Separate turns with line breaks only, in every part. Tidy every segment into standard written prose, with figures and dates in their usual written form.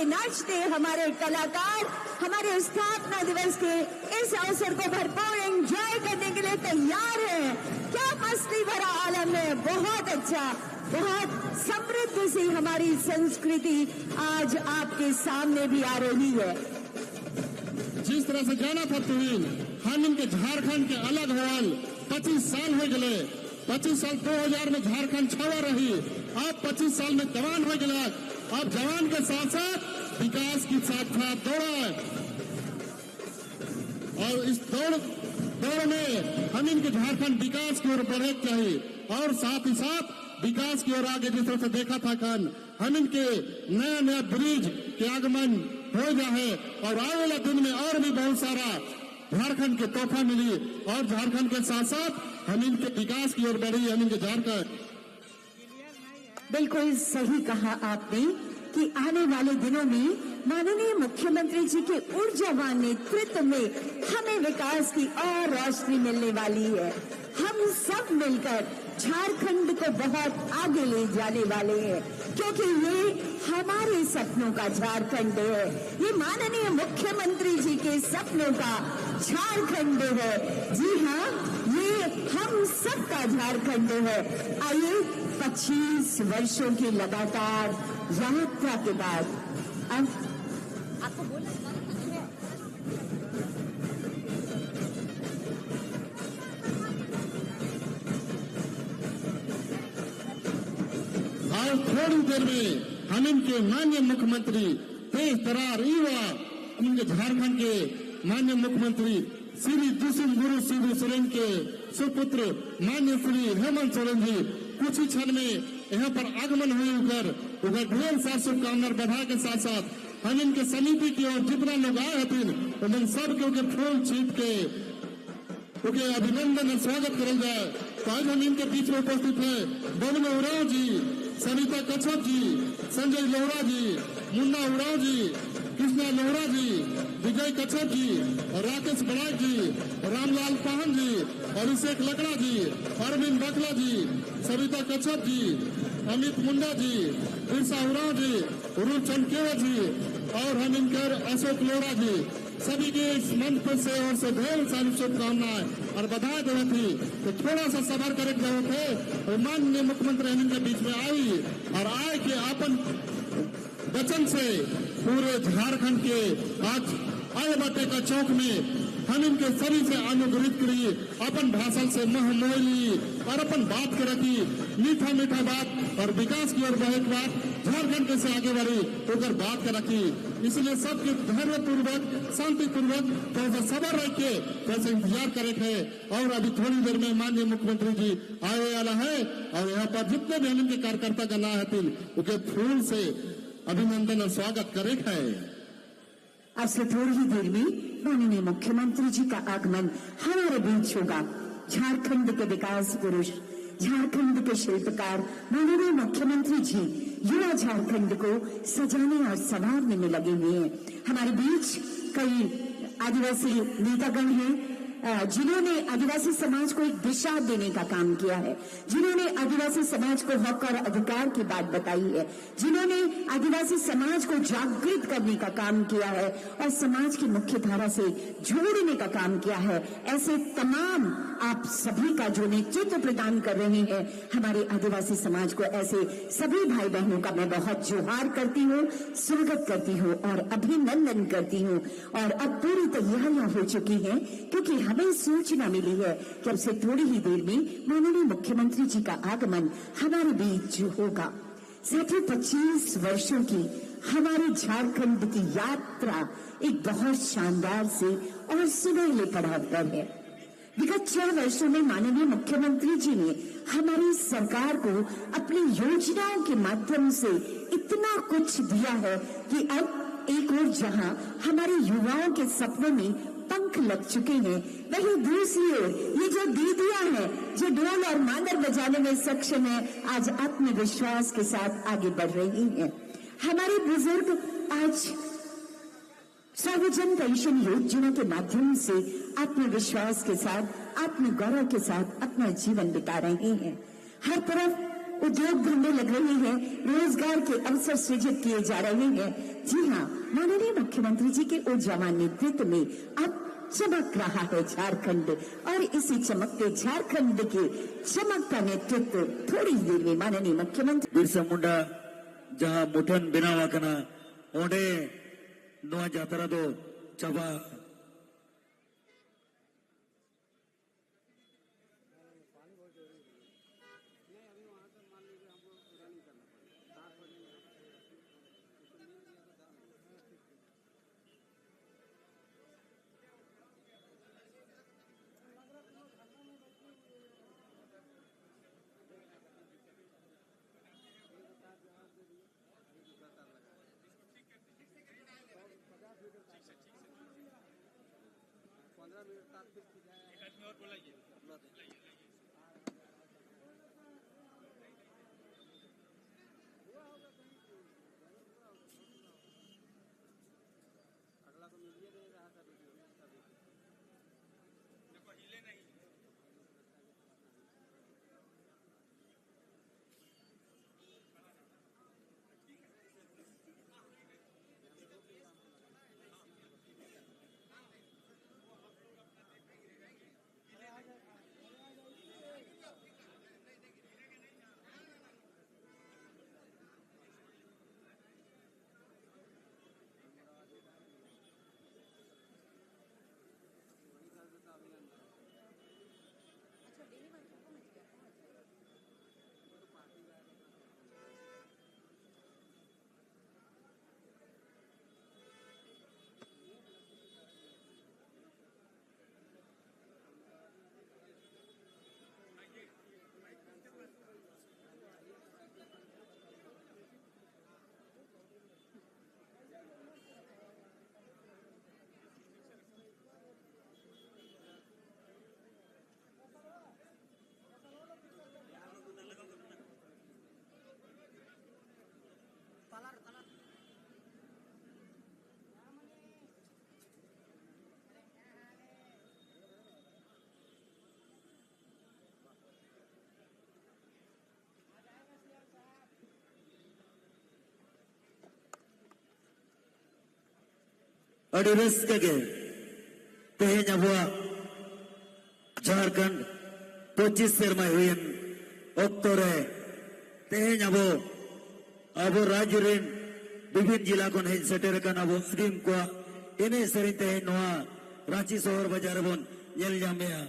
नाचते हमारे कलाकार हमारे स्थापना दिवस के इस अवसर को भरपूर एंजॉय करने के लिए तैयार हैं। क्या मस्ती भरा आलम है, बहुत अच्छा, बहुत समृद्ध सी हमारी संस्कृति आज आपके सामने भी आ रही है।
जिस तरह से जाना था तुम हम इनके झारखंड के अलग होल 25 साल हो गए। 25 साल 2000 में झारखंड छवा रही, अब 25 साल में जवान हो गया। अब जवान के साथ साथ विकास की साथ दौड़ा और इस दौड़ में हम इनके झारखंड विकास की ओर बढ़े चाहिए और साथ ही साथ विकास की ओर आगे जिस तरह से देखा था कल हम इनके नया नया ब्रिज के आगमन हो गया है और आने वाले दिन में और भी बहुत सारा झारखंड के तोहफा मिली और झारखंड के साथ साथ हम इनके विकास की ओर बढ़ी। हम इनके झारखंड
बिल्कुल सही कहा आपने कि आने वाले दिनों में माननीय मुख्यमंत्री जी के ऊर्जावान नेतृत्व में हमें विकास की और रोशनी मिलने वाली है। हम सब मिलकर झारखंड को बहुत आगे ले जाने वाले हैं क्योंकि ये हमारे सपनों का झारखंड है, ये माननीय मुख्यमंत्री जी के सपनों का झारखंड है। जी हाँ, ये हम सबका झारखंड है। आइए 25 वर्षों की लगातार यात्रा के बाद अब आपको बोलना
और थोड़ी देर में हम इनके माननीय मुख्यमंत्री तेज तरार युवा इनके झारखंड के माननीय मुख्यमंत्री श्री दुष्म गुरु शिबू सोरेन के सुपुत्र माननीय श्री हेमंत सोरेन जी कुछ ही क्षण में यहाँ पर आगमन हुए उधर ढेर सारा शुभकामना बधा के साथ साथ हम इनके समिति की ओर जितना लोग आए थे उन सब के फूल छीट के उनके अभिनंदन और स्वागत करें जाए। तो आज हम इनके बीच में उपस्थित है बबलू उरांव जी, सरिता कच्छप जी, संजय लोहरा जी, मुन्ना उरांव जी, कृष्णा लोहरा जी, विजय कच्छप जी, राकेश बड़ाई जी, रामलाल पाहन जी, अभिषेक लकड़ा जी, अरविंद बकला जी, सरिता कच्छप जी, अमित मुंडा जी, बिरसा उरांव जी, रूपचंद केवट जी और हम इनकर अशोक लोहरा जी सभी के इस मंच से और से ढेर सारी शुभकामनाएं और बधाई देवे थी। तो थोड़ा सा सबर करे थे और माननीय मुख्यमंत्री इनके बीच में आई और आए के अपन वचन से पूरे झारखंड के आज आए बाटे का चौक में हम इनके सभी से अनुग्रहित करी अपन भाषण से मह मोहली और अपन बात के रखी मीठा मीठा बात और विकास की ओर बढ़े बात झारखंड के से आगे बढ़ी होकर बात कर रखी। इसलिए सबके धैर्य पूर्वक शांति पूर्वक थोड़ा सा सबर रख के जैसे इंतजार करे थे और अभी थोड़ी देर में माननीय मुख्यमंत्री जी आने वाला है और यहाँ पर जितने भी हम इनके कार्यकर्ता का ना है उनके फूल से अभिनंदन और स्वागत करे है।
अब से थोड़ी ही देर में माननीय मुख्यमंत्री जी का आगमन हमारे बीच होगा। झारखंड के विकास पुरुष, झारखंड के शिल्पकार माननीय मुख्यमंत्री जी युवा झारखंड को सजाने और संवारने में लगे हुए हैं। हमारे बीच कई आदिवासी नेतागण हैं जिन्होंने आदिवासी समाज को एक दिशा देने का काम किया है, जिन्होंने आदिवासी समाज को हक और अधिकार की बात बताई है, जिन्होंने आदिवासी समाज को जागृत करने का काम किया है और समाज की मुख्य धारा से जोड़ने का काम किया है। ऐसे तमाम आप सभी का जो नेतृत्व प्रदान कर रहे हैं हमारे आदिवासी समाज को, ऐसे सभी भाई बहनों का मैं बहुत जोहार करती हूँ, स्वागत करती हूँ और अभिनंदन करती हूँ। और अब पूरी तैयारियां हो चुकी हैं क्योंकि हमें सूचना मिली है कि अब से थोड़ी ही देर में माननीय मुख्यमंत्री जी का आगमन हमारे बीच होगा। साथ ही 25 वर्षों की हमारे झारखंड की यात्रा एक बहुत शानदार से और सुनहरे पड़ाव पर है। विगत 6 वर्षों में माननीय मुख्यमंत्री जी ने हमारी सरकार को अपनी योजनाओं के माध्यम से इतना कुछ दिया है कि अब एक और जहां हमारे युवाओं के सपनों में पंख लग चुके हैं, वहीं दूसरी ओर ये जो दीदियां हैं जो ढोल और मादर बजाने में सक्षम है, आज आत्मविश्वास के साथ आगे बढ़ रही हैं। हमारे बुजुर्ग आज सर्वजन पेंशन योजना के माध्यम से आत्मविश्वास के साथ, आत्मगौरव के साथ अपना जीवन बिता रहे हैं। हर तरफ उद्योग धंधे लग रहे हैं, रोजगार के अवसर सृजित किए जा रहे हैं। जी हाँ, माननीय मुख्यमंत्री जी के ऊर्जावान नेतृत्व में अब चमक रहा है झारखंड और इसी चमकते झारखंड के चमक का नेतृत्व थोड़ी देर में माननीय मुख्यमंत्री
बिरसा मुंडा जहां मुठन बनावा कना ओंडे नोआ जातरा दो चबा अड़ी रस्क के तेहें अबुआ झारखंड 25 सेरमा हुईन अक्टोरे तेहें अबो राज्य रेन विभिन्न जिला को नहीं सटेर कन अबो अदीम को इन्हें सरी तेहें नोआ रांची शहर बाजार बन येल जामिया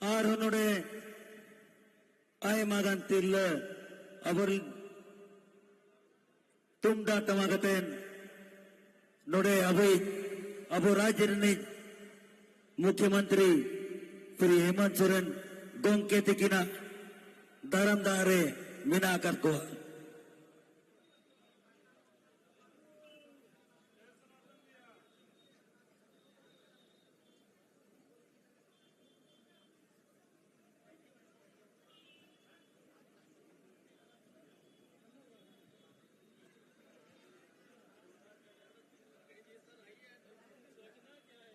आर होनोडे आय मागन तिल अबोर तुमदा तमागतेन नोडे अबो राज्य मुख्यमंत्री श्री हेमंत सोरेन गोंके तिकिना दारमदारे मिना कर को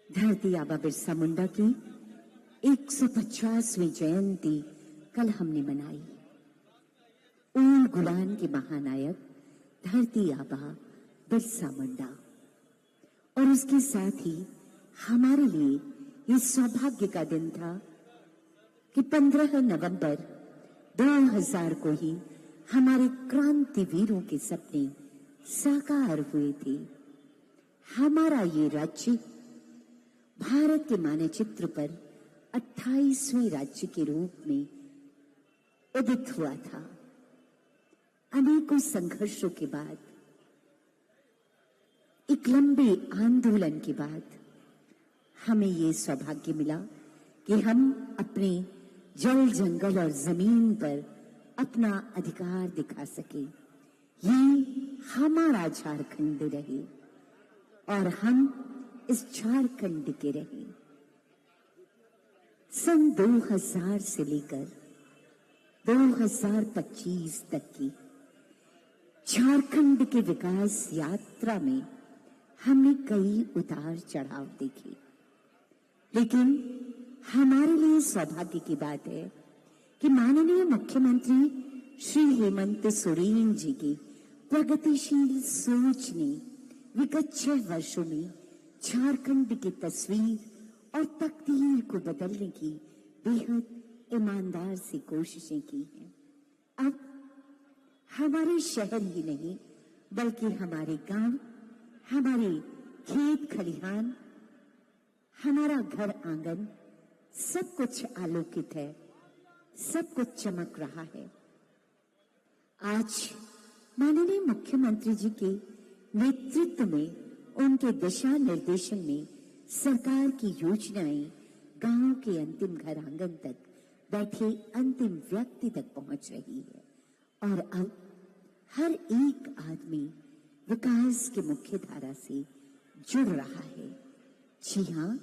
धरती आबा बिरसा मुंडा की 150वीं जयंती कल हमने मनाई। ऊल गुलान के महानायक धरती आबा बिरसा मुंडा और उसके साथ ही हमारे लिए ये सौभाग्य का दिन था कि 15 नवंबर 2000 को ही हमारे क्रांतिवीरों के सपने साकार हुए थे। हमारा ये राज्य भारत के मानचित्र पर 28वें राज्य के रूप में उदित हुआ था। अनेकों संघर्षों के बाद, एक लंबे आंदोलन के बाद हमें ये सौभाग्य मिला कि हम अपने जल जंगल और जमीन पर अपना अधिकार दिखा सके। ये हमारा झारखंड रहे और हम इस झारखंड के रहे। सन 2000 से लेकर 2025 तक की झारखंड के विकास यात्रा में हमने कई उतार चढ़ाव देखे, लेकिन हमारे लिए सौभाग्य की बात है कि माननीय मुख्यमंत्री श्री हेमंत सोरेन जी की प्रगतिशील सोच ने विगत 6 वर्षों में झारखंड की तस्वीर और तकदीर को बदलने की बेहद ईमानदार सी कोशिशें की हैं। अब हमारे शहर ही नहीं बल्कि हमारे गांव, हमारे खेत खलिहान, हमारा घर आंगन, सब कुछ आलोकित है, सब कुछ चमक रहा है। आज माननीय मुख्यमंत्री जी के नेतृत्व में, उनके दिशा निर्देशन में सरकार की योजनाएं गांव के अंतिम घर आंगन तक बैठे अंतिम व्यक्ति तक पहुंच रही है और अब हर एक आदमी विकास की मुख्य धारा से जुड़ रहा है। जी हाँ,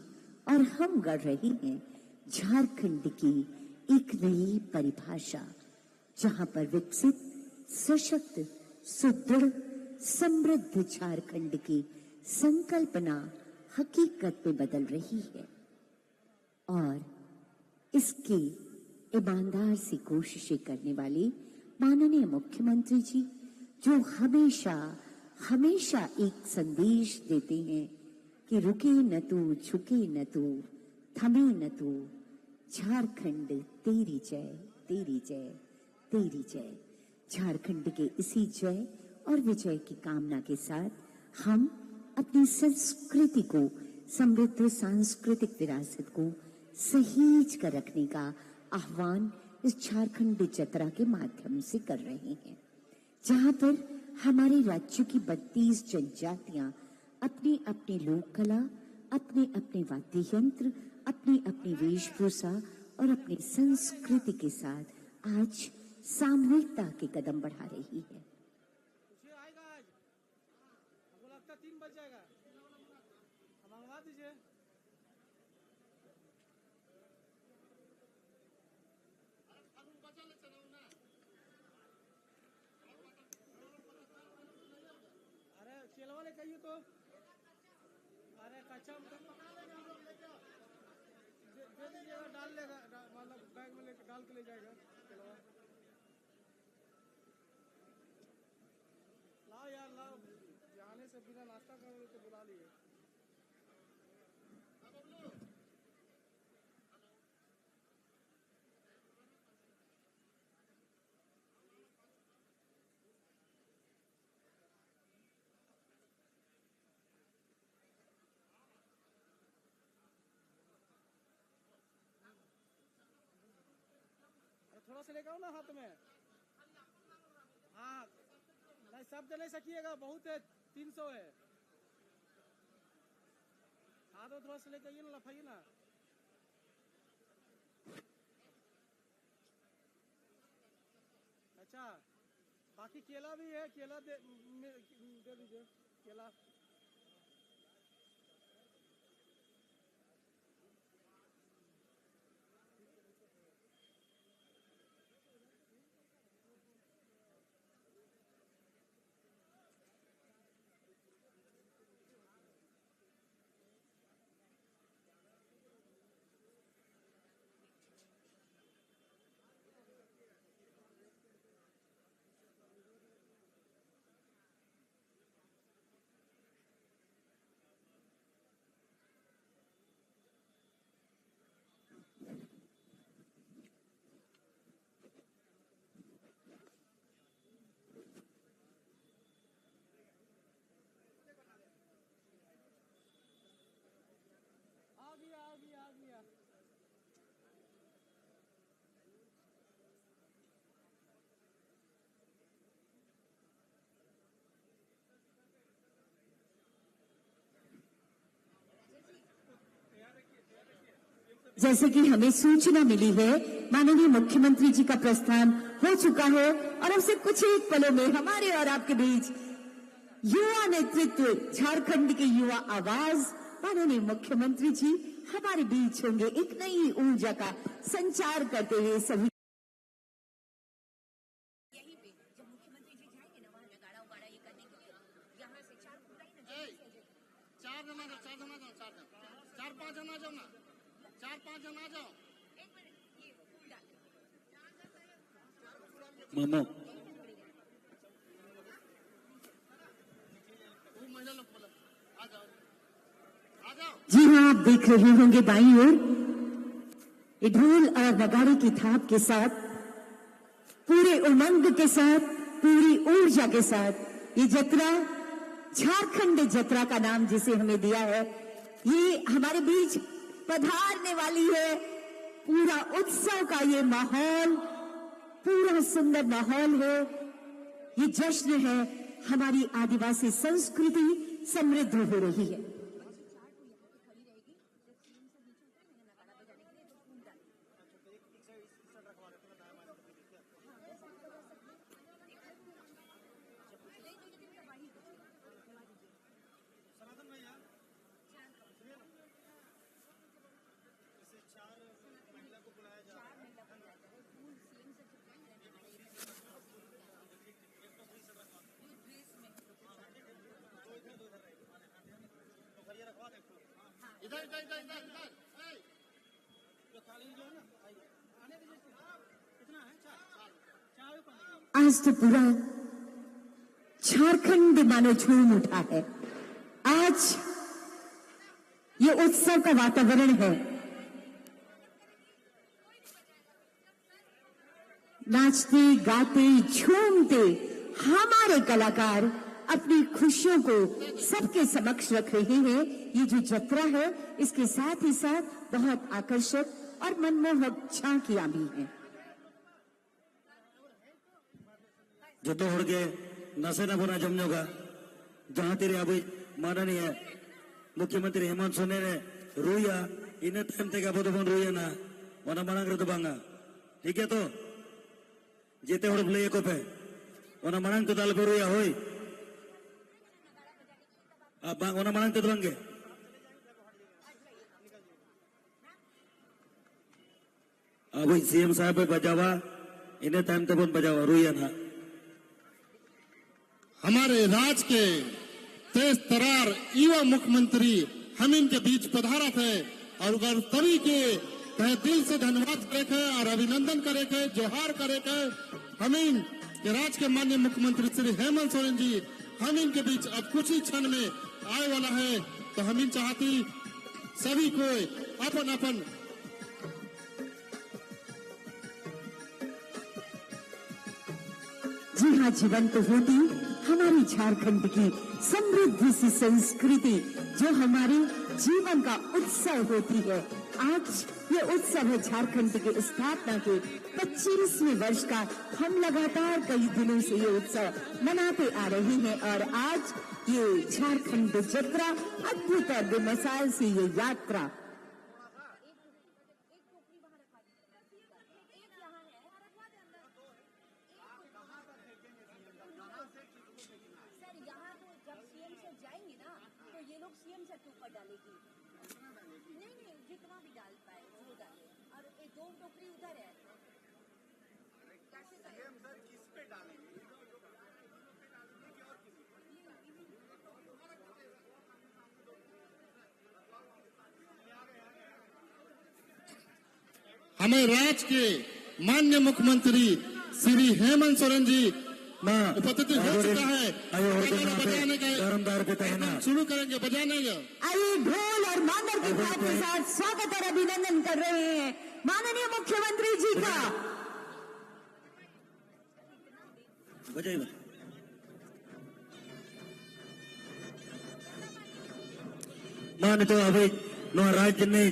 और हम गढ़ रहे हैं झारखंड की एक नई परिभाषा, जहां पर विकसित, सशक्त, सुदृढ़, समृद्ध झारखंड की संकल्पना हकीकत में बदल रही है। और इसकी ईमानदार सी कोशिशें करने वाले माननीय मुख्यमंत्री जी, जो हमेशा हमेशा एक संदेश देते हैं कि रुके न तू, झुके न तू, थमे न तू, झारखंड तेरी जय, तेरी जय, तेरी जय। झारखंड के इसी जय और विजय की कामना के साथ हम अपनी संस्कृति को, समृद्ध सांस्कृतिक विरासत को सहेज कर रखने का आह्वान इस झारखंड जतरा के माध्यम से कर रहे हैं, जहां पर हमारे राज्य की 32 जनजातियां अपनी अपनी लोक कला, अपने अपने वाद्य यंत्र, अपनी अपनी वेशभूषा और अपनी संस्कृति के साथ आज सामूहिकता के कदम बढ़ा रही है।
आएगा आज, हमको लगता 3 बज जाएगा, मंगवा दीजिए। अरे केला वाले कहिए तो, अरे कच्चा दे दीजिएगा, डाल लेगा, मतलब बैग में लेकर डाल के ले जाएगा केला। लाओ यार लाओ, जाने से बिना नाश्ता कर रहे तो बुला लिए। थोड़ा सा लेकर आओ ना हाथ में। हाँ नहीं, सब तो नहीं सकिएगा, बहुत है, 300 है। हाँ तो थोड़ा सा लेकर आइए ना, लफाइए ना। अच्छा, बाकी केला भी है, केला दे दीजिए केला। आ गया।
जैसे कि हमें सूचना मिली है, माननीय मुख्यमंत्री जी का प्रस्थान हो चुका है और अब से कुछ ही पलों में हमारे और आपके बीच युवा नेतृत्व, झारखंड के युवा आवाज माननीय मुख्यमंत्री जी हमारे बीच होंगे, एक नई ऊर्जा का संचार करते हुए सभी।
यहीं पे जब मुख्यमंत्री जी जाएंगे ना, वहाँ नगाड़ा उगाड़ा ये करने के लिए यहाँ से 4 पूरा ही ना,
4 जना जाओ, 4 जना जाओ, 4-5 जना जाओ ना, 4-5 जना जाओ।
1 मिनट, ये फूल डाल
मोमो
वो महिला लोग बोला
आप देख रहे होंगे बाईं ओर ये ढोल और नगाड़े की थाप के साथ, पूरे उमंग के साथ, पूरी ऊर्जा के साथ ये जत्रा, झारखंड जत्रा का नाम जिसे हमें दिया है, ये हमारे बीच पधारने वाली है। पूरा उत्सव का ये माहौल, पूरा सुंदर माहौल है, ये जश्न है, हमारी आदिवासी संस्कृति समृद्ध हो रही है। आज तो पूरा झारखंड मानो झूम उठा है। आज ये उत्सव का वातावरण है। नाचते गाते झूमते हमारे कलाकार अपनी खुशियों को सबके समक्ष रख रहे हैं। ये जो जत्रा है इसके साथ ही साथ बहुत आकर्षक और मनमोहक झांकियां भी हैं।
जतो हड़ के नशे न बना जमनोगा जहां तेरे अभी माननीय मुख्यमंत्री हेमंत सोरेन ने रुया इन टाइम ते अब तो रुया ना वना मांग तो बांगा ठीक है तो जेते हड़ बोले एको पे वना मांग तो दाल पे रुया होई अब वना मांग तो बांगे अब सीएम साहब पे बजावा इन टाइम ते बजावा रुया ना
हमारे राज्य के तेज तरार युवा मुख्यमंत्री हम इनके बीच पधारा थे और अगर सभी के तहे दिल से धन्यवाद करे थे और अभिनंदन करे थे, जोहार करे थे। हम इन के राज्य के माननीय मुख्यमंत्री श्री हेमंत सोरेन जी हम इनके बीच अब कुछ ही क्षण में आए वाला है, तो हम इन चाहती सभी को अपन अपन
जी हाँ, जीवंत होती हमारी झारखंड की समृद्ध सी संस्कृति जो हमारे जीवन का उत्सव होती है। आज ये उत्सव है झारखंड के स्थापना के 25वें वर्ष का। हम लगातार कई दिनों से ये उत्सव मनाते आ रहे हैं और आज ये झारखंड जत्रा अद्भुत और बेमिसाल सी ये यात्रा
सर यहाँ तो जब सीएम सर जाएंगे ना तो ये लोग सीएम सर के ऊपर डालेगी। नहीं जितना भी डाल पाए वो डाले और ये 2 टोकरी उधर है। सीएम सर किस पे डालेंगे?
हमें राज्य के माननीय मुख्यमंत्री श्री हेमंत सोरेन जी उपस्थित हो चुका है। बजाने का शुरू करेंगे, बजाने का।
आइए ढोल और मांदर के साथ के साथ स्वागत और अभिनंदन कर रहे हैं माननीय मुख्यमंत्री जी का।
बजाइए मान तो अभी नो राज्य ने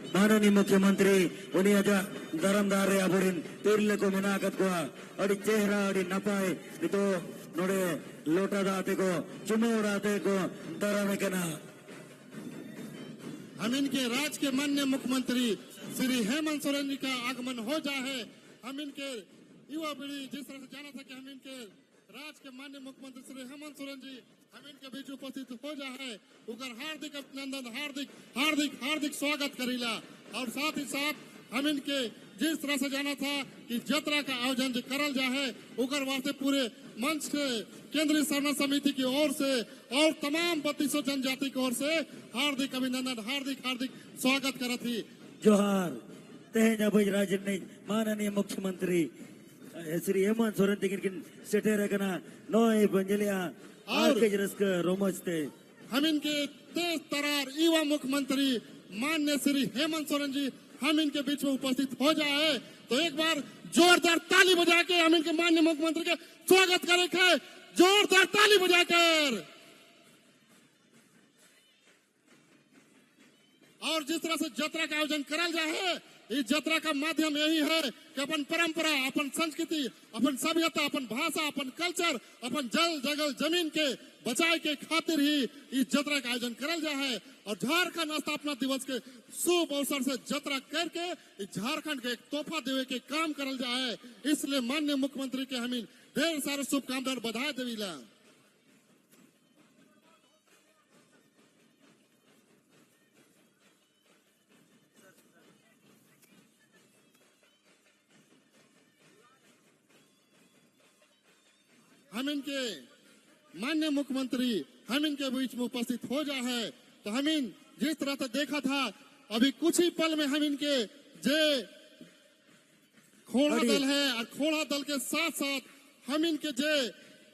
माननीय मुख्यमंत्री उन्हीं अजा दरमदार रे अबुरिन तिरले को मिनाकत को अड़ी चेहरा अड़ी नपाए तो नोड़े लोटा दाते को चुमो दाते को दरमे के ना
हम इनके राज्य के माननीय मुख्यमंत्री श्री हेमंत सोरेन जी का आगमन हो जाए। हम इनके युवा पीढ़ी जिस तरह से जाना था कि हम इनके राज्य के माननीय मुख्यमंत्री श्री हेमंत सोरेन जी हम इनके बीच उपस्थित हो जाए उनका हार्दिक अभिनंदन, हार्दिक हार्दिक हार्दिक स्वागत करीला। और साथ ही साथ हम इनके जिस तरह से जाना था कि जत्रा का आयोजन जो करल जाए उकर वास्ते पूरे मंच से केंद्रीय सरना समिति की ओर से और तमाम 3200 जनजाति की ओर से हार्दिक अभिनंदन, हार्दिक हार्दिक स्वागत करत थी।
जोहार तेज अभी राज्य ने माननीय मुख्यमंत्री श्री हेमंत सोरेन तिकिन सेटेर कना नोए बंजलिया और के जरस के रोमस्ते
हम इनके तेज तरार युवा मुख्यमंत्री माननीय श्री हेमंत सोरेन जी हम इनके बीच में उपस्थित हो जाए तो एक बार जोरदार ताली बजा के हम इनके माननीय मुख्यमंत्री के स्वागत करेंगे। जोरदार ताली बजाकर। और जिस तरह से जत्रा का आयोजन करल जाए है, इस जत्रा का माध्यम यही है कि अपन परंपरा, अपन संस्कृति, अपन सभ्यता, अपन भाषा, अपन कल्चर, अपन जल जगल जमीन के बचाए के खातिर ही इस जत्रा का आयोजन करल जाए है। और झारखंड स्थापना दिवस के शुभ अवसर से जत्रा करके झारखंड के एक तोहफा देवे के काम करल जाए है। इसलिए माननीय मुख्यमंत्री के हम ढेर सारे शुभकामना बधाई देवीला। हम इनके माननीय मुख्यमंत्री हम इनके बीच में उपस्थित हो जाए है तो हम इन जिस तरह से देखा था अभी कुछ ही पल में हम इनके जे खोड़ा दल है और खोड़ा दल के साथ साथ हम इनके जे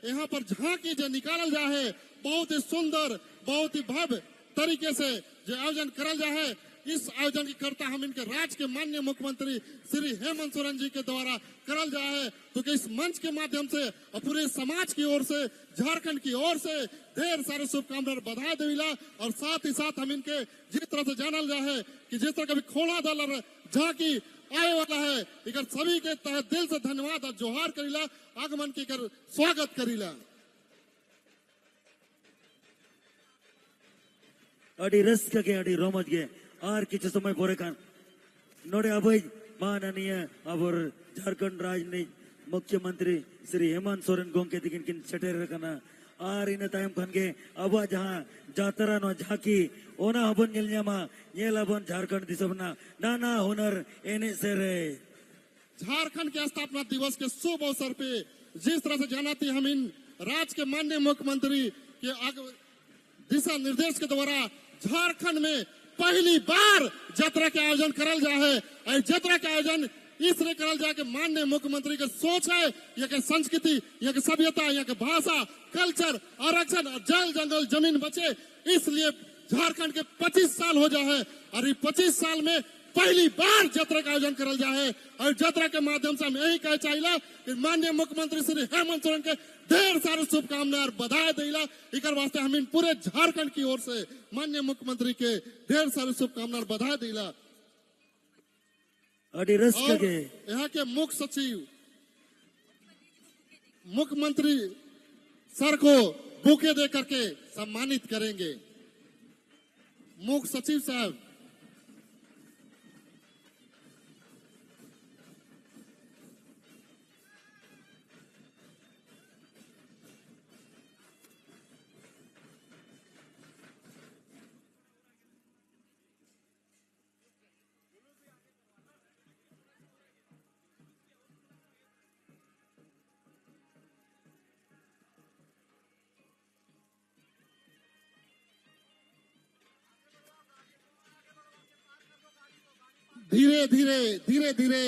यहाँ पर झांकी जो निकालल जा है बहुत ही सुंदर, बहुत ही भव्य तरीके से जो आयोजन करल जा है। इस आयोजन की करता हम इनके राज्य के माननीय मुख्यमंत्री श्री हेमंत सोरेन जी के द्वारा करल जा है। तो कि इस मंच के माध्यम से और पूरे समाज की ओर से, झारखंड की ओर से ढेर सारे शुभकामना बधाई देविला। और साथ ही साथ हम इनके जिस तरह से जानल जा है कि जिस तरह कभी खोड़ा दल और झांकी आए वाला है, इकर सभी के तहे दिल से धन्यवाद और जोहार करीला, आगमन की कर स्वागत करीला।
अड़ी रस्क के अड़ी रोमज के और किछु समय पोरे कान नोड़े अभय माननीय अबर झारखंड राज्य ने मुख्यमंत्री श्री हेमंत सोरेन गोंके दिकिन किन छटेर कना और इन तायम खन के अब जहां जातरा नो झाकी ओना हबन नेलन्यामा नेल हबन झारखंड दिसबना नाना हुनर एने सेरे।
झारखंड के स्थापना दिवस के शुभ अवसर पे जिस तरह से जाना थी हम इन राज्य के माननीय मुख्यमंत्री के दिशा निर्देश के द्वारा झारखंड में पहली बार जत्रा के आयोजन करल जा है। और जत्रा के आयोजन इसलिए करल जा के माननीय मुख्यमंत्री के सोच है यहाँ के संस्कृति, यहाँ के सभ्यता, यहाँ के भाषा, कल्चर, आरक्षण, जल जंगल जमीन बचे। इसलिए झारखंड के 25 साल हो जाए है और ये 25 साल में पहली बार जत्रा का आयोजन करल जा है। और जत्रा के माध्यम से हम यही कहे चाहिए कि माननीय मुख्यमंत्री श्री हेमंत सोरेन के ढेर सारे शुभकामना और बधाई देला। इकर वास्ते हम इन पूरे झारखंड की ओर से माननीय मुख्यमंत्री के ढेर सारे शुभकामना और बधाई देला।
और
यहाँ के मुख्य सचिव मुख्यमंत्री सर को बुके दे करके सम्मानित करेंगे। मुख्य सचिव साहब धीरे धीरे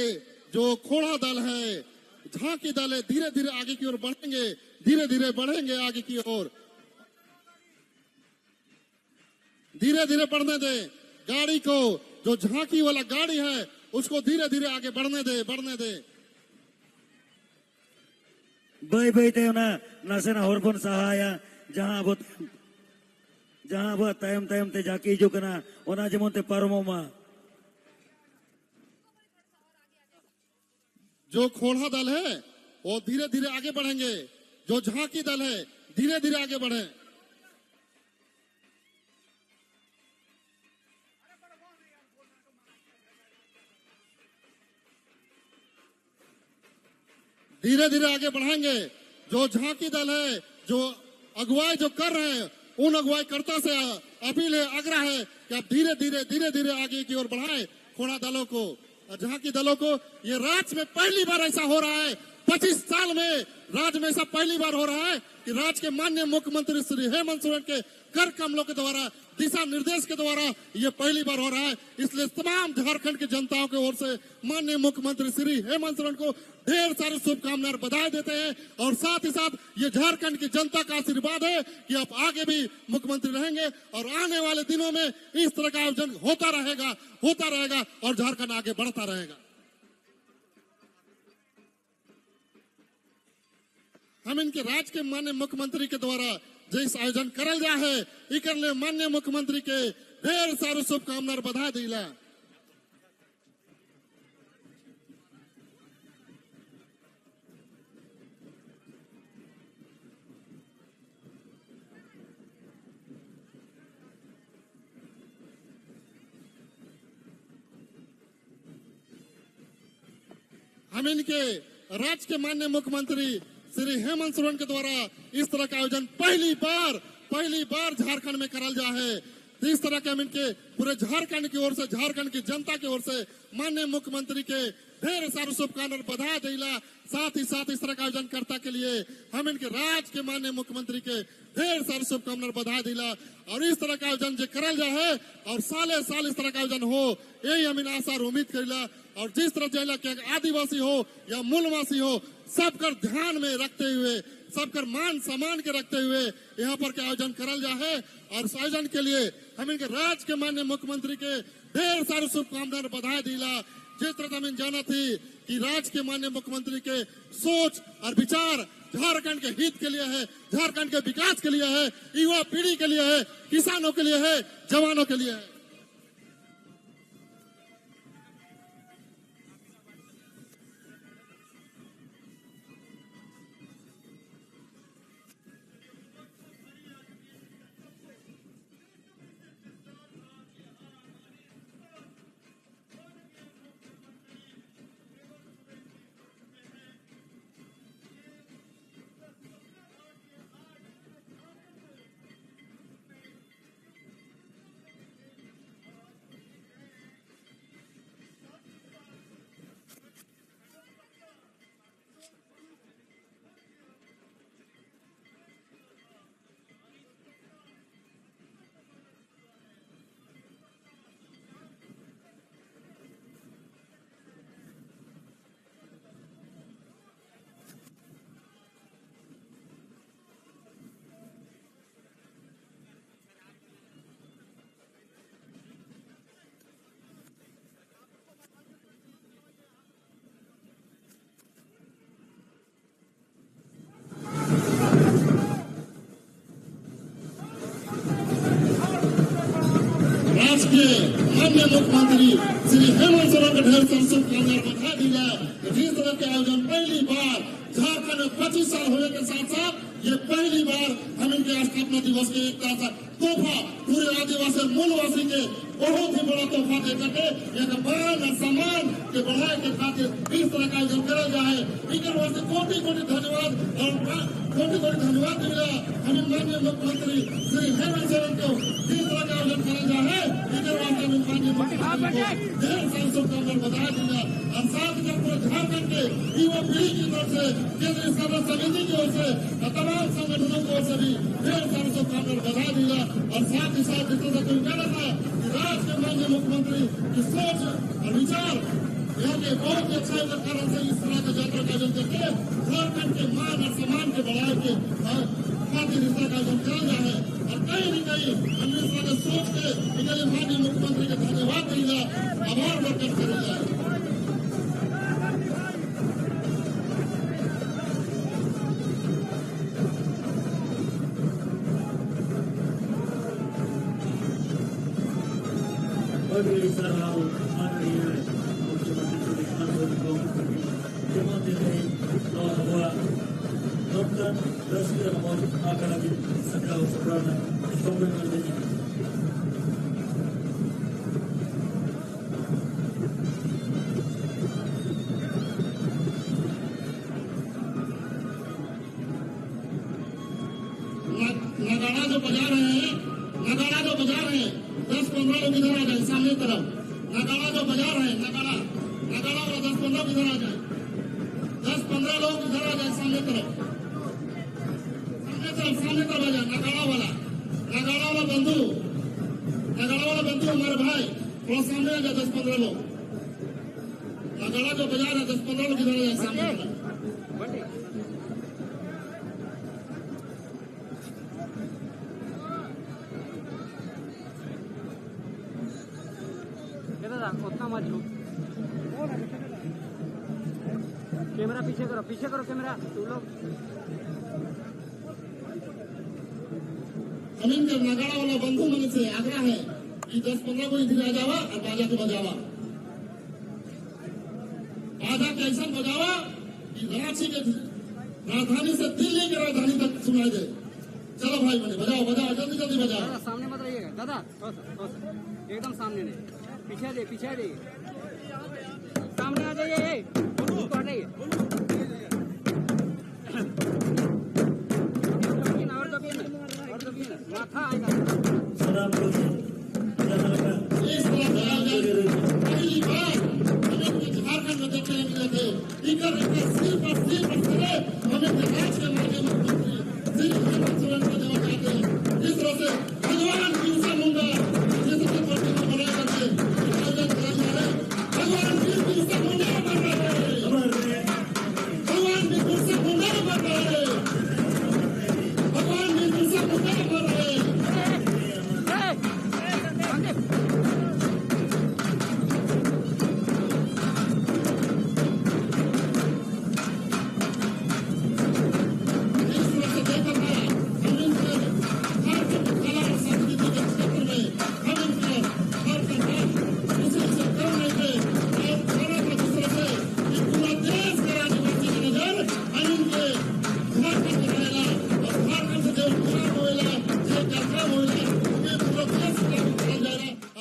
जो खोड़ा दल है, झांकी दल है, धीरे धीरे आगे की ओर बढ़ेंगे, धीरे धीरे बढ़ेंगे आगे की ओर। धीरे धीरे बढ़ने दे गाड़ी को, जो झांकी वाला गाड़ी है उसको धीरे धीरे आगे बढ़ने दे।
बाई बाई ते ना नसेना होरपन सहाया जहां अब तायम तायम ते जाकी जो कना ओना जेमन ते पारमोमा।
जो खोड़ा दल है वो धीरे धीरे आगे बढ़ेंगे, जो झांकी दल है धीरे धीरे आगे बढ़े। धीरे धीरे आगे बढ़ेंगे। जो झांकी दल है, जो अगुवाई जो कर रहे हैं, उन अगुवाई कर्ता से अपील है, आग्रह है कि आप धीरे धीरे आगे की ओर बढ़ाएं खोड़ा दलों को और झांकी दलों को। ये राज्य में पहली बार ऐसा हो रहा है 25 साल में राज्य में ऐसा पहली बार हो रहा है कि राज्य के माननीय मुख्यमंत्री श्री हेमंत सोरेन के कर कमलों के द्वारा, दिशा निर्देश के द्वारा ये पहली बार हो रहा है। इसलिए तमाम झारखंड की जनताओं की ओर से माननीय मुख्यमंत्री श्री हेमंत सोरेन को ढेर सारी शुभकामनाएं बधाई देते हैं। और साथ ही साथ ये झारखंड की जनता का आशीर्वाद है कि आप आगे भी मुख्यमंत्री रहेंगे और आने वाले दिनों में इस तरह का आयोजन होता रहेगा और झारखंड आगे बढ़ता रहेगा। हम इनके राज्य के माननीय मुख्यमंत्री के द्वारा जिस आयोजन करल जा है, इकर ले माननीय मुख्यमंत्री के ढेर सारी शुभकामनाएं बधाई दिला। हम इनके राज्य के माननीय मुख्यमंत्री श्री हेमंत सोरेन के द्वारा इस तरह का आयोजन पहली बार झारखंड में करल जा है। तो इस तरह के हम इनके पूरे झारखंड की ओर से, झारखंड की जनता की ओर से माननीय मुख्यमंत्री के ढेर सारे शुभकामनाएं बधाई दिला। साथ ही साथ इस तरह का आयोजन करता के लिए हम इनके राज्य के माननीय मुख्यमंत्री के ढेर सारे शुभकामनाएं बधाई दिला। और इस तरह का आयोजन जो करल जा है और साले साल इस तरह का आयोजन हो, यही हम इन आशा और उम्मीद करेला। और जिस तरह जिला के आदिवासी हो या मूलवासी हो, सबकर ध्यान में रखते हुए, सबकर मान सम्मान के रखते हुए यहाँ पर के आयोजन करल जा है। और इस आयोजन के लिए हम इनके राज्य के माननीय मुख्यमंत्री के ढेर सारे शुभकामनाएं बधाई दिला। जिस तरह हमें जाना थी कि राज्य के माननीय मुख्यमंत्री के सोच और विचार झारखंड के हित के लिए है, झारखंड के विकास के लिए है, युवा पीढ़ी के लिए है, किसानों के लिए है, जवानों के लिए है। राज्य के माननीय मुख्यमंत्री श्री हेमंत सोरेन को ढेर सारी शुभकामनाएं बधाई दी जाए। जिस तरह के आयोजन पहली बार झारखंड में 25 साल होने के साथ साथ ये पहली बार हम इनके स्थापना दिवस के एक तरह से तोहफा पूरे आदिवासी मूलवासी के बहुत ही बड़ा तोहफा देकर के एक मान और सम्मान के बढ़ाए के खातिर इस तरह का आयोजन करा जाए। इनके वास्ते कोटि कोटि धन्यवाद और कोटि कोटि धन्यवाद मिला हम माननीय मुख्यमंत्री श्री हेमंत सोरेन को जिस तरह का आयोजन करा जाए। इनके वास्ते माननीय मुख्यमंत्री को ढेर सारी शुभकामनाएं बधाई दिला। और साथ ही पूरे झारखंड के युवा पीढ़ी की तरफ से, केंद्रीय सरकार समिति की ओर से, तमाम संगठनों की ओर से भी ढेर सारी शुभकामनाएं बधाई दिला। और साथ ही साथ जिस तरह से कहना था कि राज्य के माननीय मुख्यमंत्री की सोच और विचार यहाँ के बहुत ही अच्छा कारण से इस तरह का यात्रा का आयोजन करके झारखंड के मान और सम्मान के बढ़ाए के खातिर इस तरह का आयोजन किया गया है। और कहीं न कहीं हम इस तरह के सोच के इनके माननीय मुख्यमंत्री का धन्यवाद देगा, आभार व्यक्त करेगा।
Bagi sarau manusia untuk menjadikan untuk kemudian bahwa dokter dasar maupun akan lagi segala sebenarnya sampai nanti.
नगाड़ा जो बजा रहे हैं, 10-15 लोग इधर आ जाए सामने तरफ। नगाड़ा जो बजा रहे हैं, नगाड़ा वाला 10-15 इधर आ जाए। 10-15 लोग इधर आ जाए सामने तरफ आ जाए। नगाड़ा वाला बंधु हमारे भाई थोड़ा सामने आ जाए। 10-15 लोग नगाड़ा जो बजा रहे 10-15 लोग इधर आ जाए सामने तरफ।
दादा उतना मत लो। कैमरा पीछे करो कैमरा तुम लोग।
अमीन के नगाड़ा वाला बंधु मन से आग्रह है कि 10-15 को इधर आ जावा और बाजा को बजावा। बाजा कैसा बजावा कि रांची के राजधानी से दिल्ली की राजधानी तक सुनाई दे। चलो भाई बने बजाओ जल्दी बजाओ।
दादा सामने मत रहिएगा दादा, थोड़ा सा एकदम सामने नहीं, पीछे दे सामने आ जाइए। और दबिए ना माथा आएगा।
सलाम
इस तरह से पहली बार हमें झारखंड में देखने मिले थे। इकर सिर पर चले हमें राज के माध्यम मुख्यमंत्री श्री हेमंत सोरेन को जमा चाहते हैं। इस तरह से भगवान बिरसा मुंडा जिसके प्रतिमा बनाए करके आयोजन कराया जा रहा है। भगवान बिरसा मुंडा बन रहे हैं। भगवान बिरसा मुंडा बन रहे हैं। भगवान बिरसा मुंडा बन रहे हैं।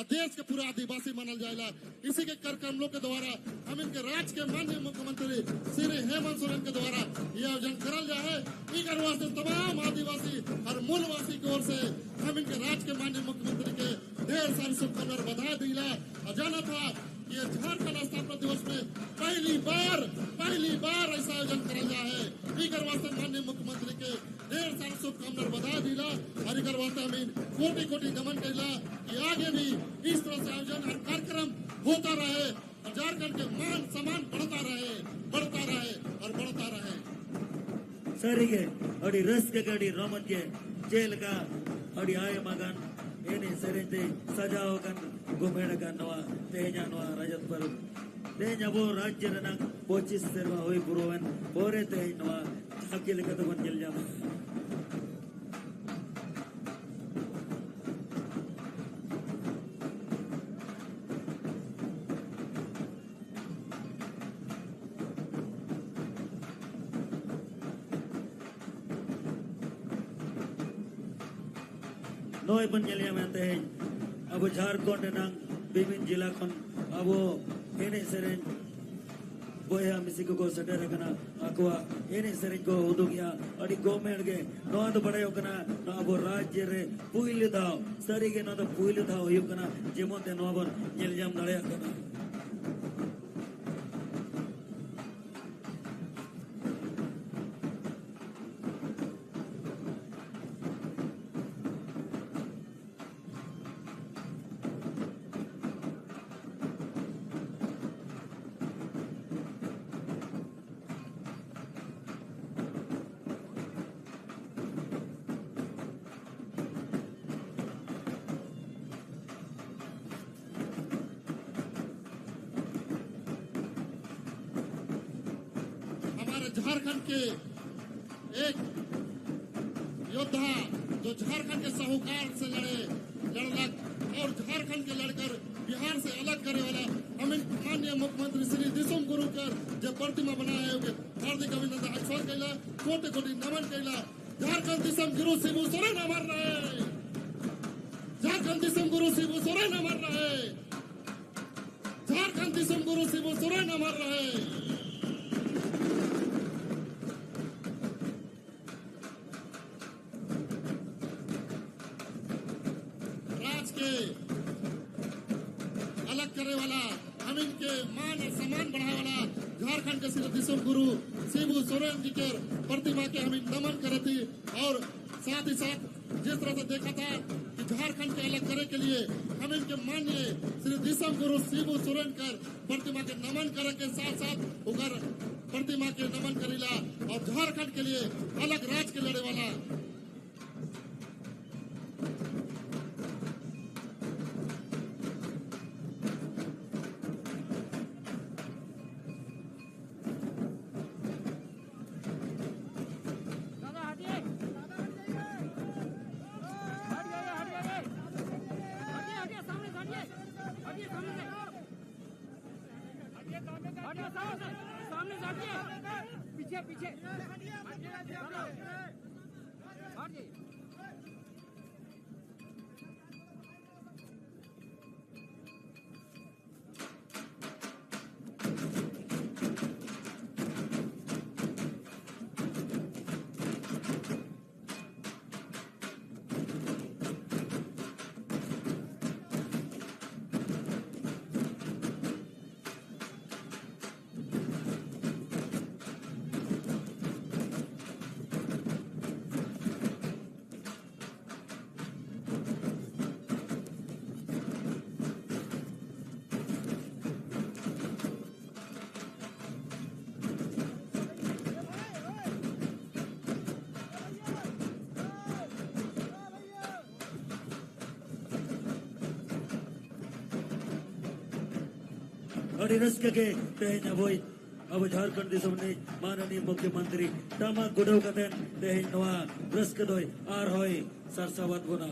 देश के पूरा आदिवासी मानल जाएगा। इसी के कार्यक्रमों के द्वारा हम इनके राज्य के माननीय मुख्यमंत्री श्री हेमंत सोरेन के द्वारा यह आयोजन करल जाए। इकर वास्ते तमाम आदिवासी और मूलवासी की ओर से हम इनके राज्य के माननीय मुख्यमंत्री के ढेर सारी शुभकामनाएं बधाई दिला। और जाना था कि झारखंड स्थापना दिवस में पहली बार ऐसा आयोजन करल जाए। इकर वास्ते माननीय मुख्यमंत्री के ढेर सारी शुभकामनाएं बधाई दिला। और इकर वास्ते हम कोटि नमन कैला कि आगे भी इस तरह से आयोजन और कार्यक्रम होता रहे और झारखंड के मान सम्मान बढ़ता रहे।
ಸರಿಗೆ ಅಡಿ ರಸ್ಗೆ ಗಡಿ ರೋಮನ್ಗೆ ಜೇಲ್ का अड़ी आय मगन एने सरेंते सजाओ कन गुमेड़ कनवा तेजानवा रजत पर तेजाबो राज्य रनक 25 सेवा होई पुरोवन पोरे तेजनवा अकेले कत बन जल जामा नोय बन जलिया में ते अब झारखंड नंग विभिन्न जिला खन अब एने सेरेन बोया मिसिको को सटर कना अकवा एने सेरेन को उदुगिया अडी गवर्नमेंट के नो तो बड़े होकना नो अब राज्य रे पुइल दाव सरी के नो तो पुइल दाव होकना जेमोते नो बर जलजाम दड़या कना
झारखंड के एक योद्धा जो झारखंड के साहूकार से लड़लक और झारखंड के लड़कर बिहार से अलग करे वाला हम माननीय मुख्यमंत्री श्री दिसुम गुरु कर जो प्रतिमा बनाए हार्दिक अभिनंदन अक्षर कैला कोटि नमन कैला। झारखंड दिसम गुरु शिबू सोरेन अमर रहे। झारखंड दिसम गुरु शिबू सोरेन अमर रहे। झारखंड दिसम गुरु शिबू सोरेन अमर रहे। अलग करे वाला हम इनके मान और सम्मान बढ़ाए वाला झारखंड के श्री दिसुम गुरु शिबू सोरेन जी के प्रतिमा के हम नमन करे थी। और साथ ही साथ जिस तरह से देखा था कि झारखंड के अलग करे के लिए हम इनके माननीय श्री दिसम गुरु शिबू सोरेन कर प्रतिमा के नमन करे के साथ साथ उगर प्रतिमा के नमन करेला और झारखंड के लिए अलग राज के लड़े वाला
दादा हटिए, दादा हट जाइए, हट जाइए, हट जाइए, हटिए, हटिए, सामने से हटिए, हटिए सामने से, हटिए सामने से हटिए, पीछे पीछे, हटिए।
Adi raska ke tehnya boy abu Jharkhand disam ni manani mukhyamantri tama gudau katen tehnya noa raska doi ar hoy sarsawat bona.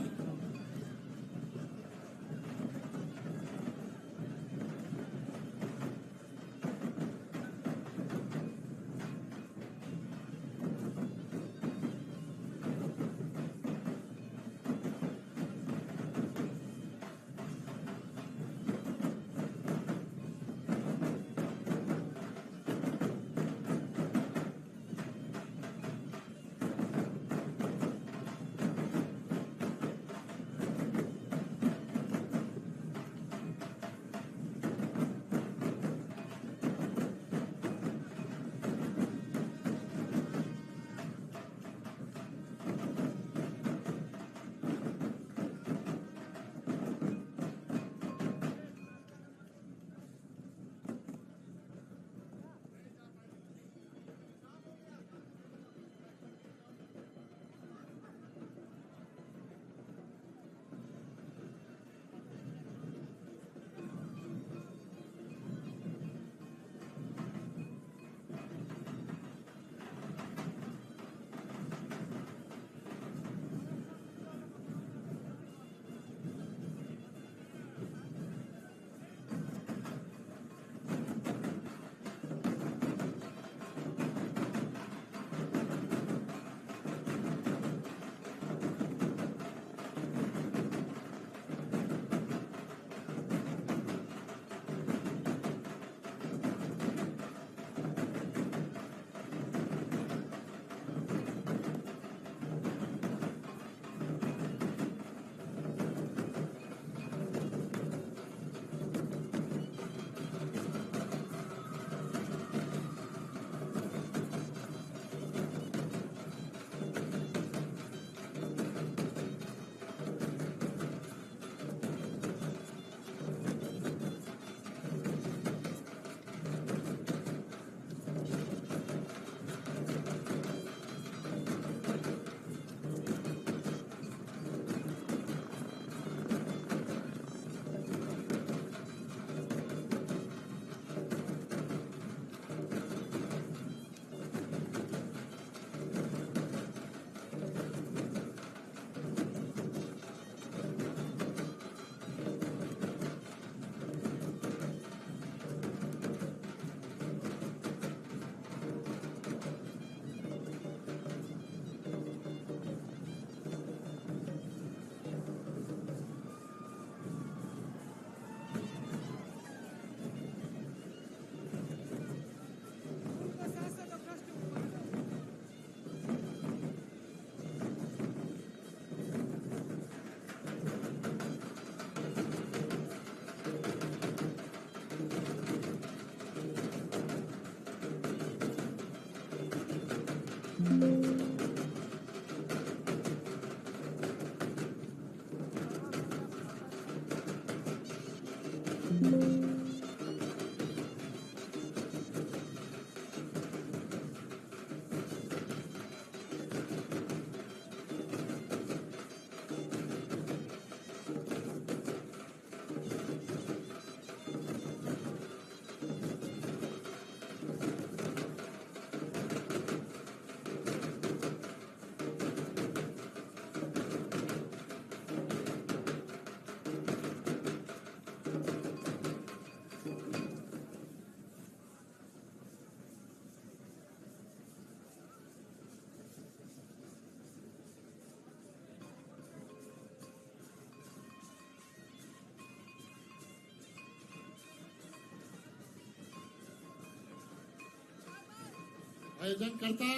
आयोजन करता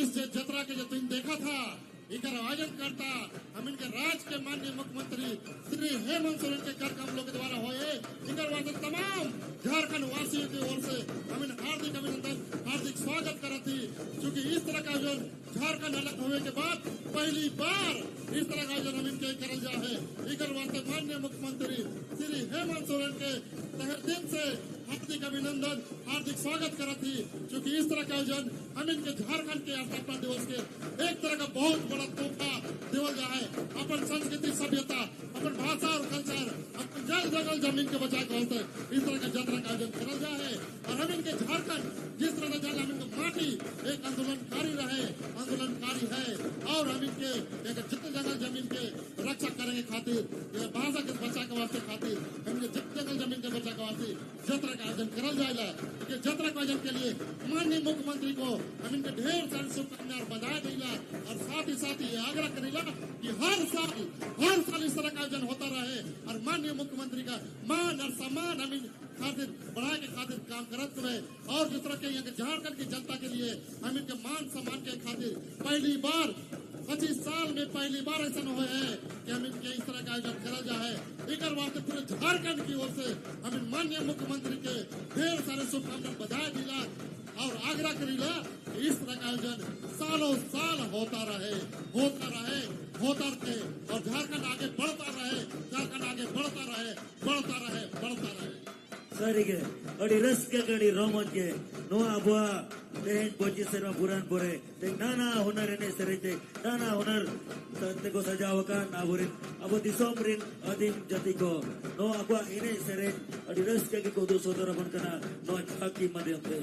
इस जत्रा के जो तुम देखा था इकर आयोजन करता हम इनके राज्य के माननीय मुख्यमंत्री श्री हेमंत सोरेन के कार्यक्रम लोग के द्वारा हुए इकर वास्ते तमाम झारखंड वासियों की ओर से हम इन हार्दिक अभिनंदन हार्दिक स्वागत करती क्योंकि इस तरह का आयोजन झारखंड अलग होने के बाद पहली बार इस तरह का आयोजन हम इनके करल जा है इकर वास्ते माननीय मुख्यमंत्री श्री हेमंत सोरेन के तहे दिल से हार्दिक अभिनंदन हार्दिक स्वागत करती क्योंकि इस तरह का आयोजन हम इनके झारखंड के स्थापना दिवस के एक तरह का बहुत बड़ा तोहफा देवल जा है अपन संस्कृति सभ्यता अपन भाषा और कल्चर अपन जल जंगल जमीन के बचाव के वास्ते इस तरह का यात्रा का आयोजन करल जा है और हम इनके झारखंड जिस तरह का हम इनका माटी एक आंदोलनकारी है और हम इनके एक जितने जंगल जमीन के रक्षा करेंगे खातिर भाषा के बचाव के वास्ते खातिर हम जितने जंगल जमीन के बचाव के वास्ते यात्रा का आयोजन करल जाएगा यात्रा के आयोजन के लिए माननीय मुख्यमंत्री को हम इनके ढेर सारी शुभकामनाएं और बधाई देला और साथ ही ये आग्रह करेला कि हर साल इस तरह का आयोजन होता रहे और माननीय मुख्यमंत्री का मान और सम्मान हम इन खातिर बढ़ाए के खातिर काम करते रहे और जिस तरह के यहाँ के झारखंड की जनता के लिए हम इनके मान सम्मान के खातिर पहली बार 25 साल में पहली बार ऐसा हुए है कि हम इनके इस तरह का आयोजन करा जाए इकर वास्ते पूरे झारखंड की ओर से हम इन माननीय मुख्यमंत्री के ढेर सारे शुभकामनाएं बधाई दिला और आग्रह करीला कि इस तरह का आयोजन सालों साल होता रहे और झारखंड आगे बढ़ता रहे
Sarige, adi raska kadi roman ke noa boa tehen pochi serma buran pore te nana honar ene serite nana honar sante ko sajawakan aburin abo disomrin adim jati ko noa boa ene seret adi raska ke kodu sodara ban kana noa chaki madhyam te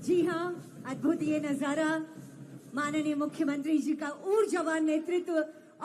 जी हाँ, अद्भुत ये नजारा माननीय मुख्यमंत्री जी का ऊर्जावान नेतृत्व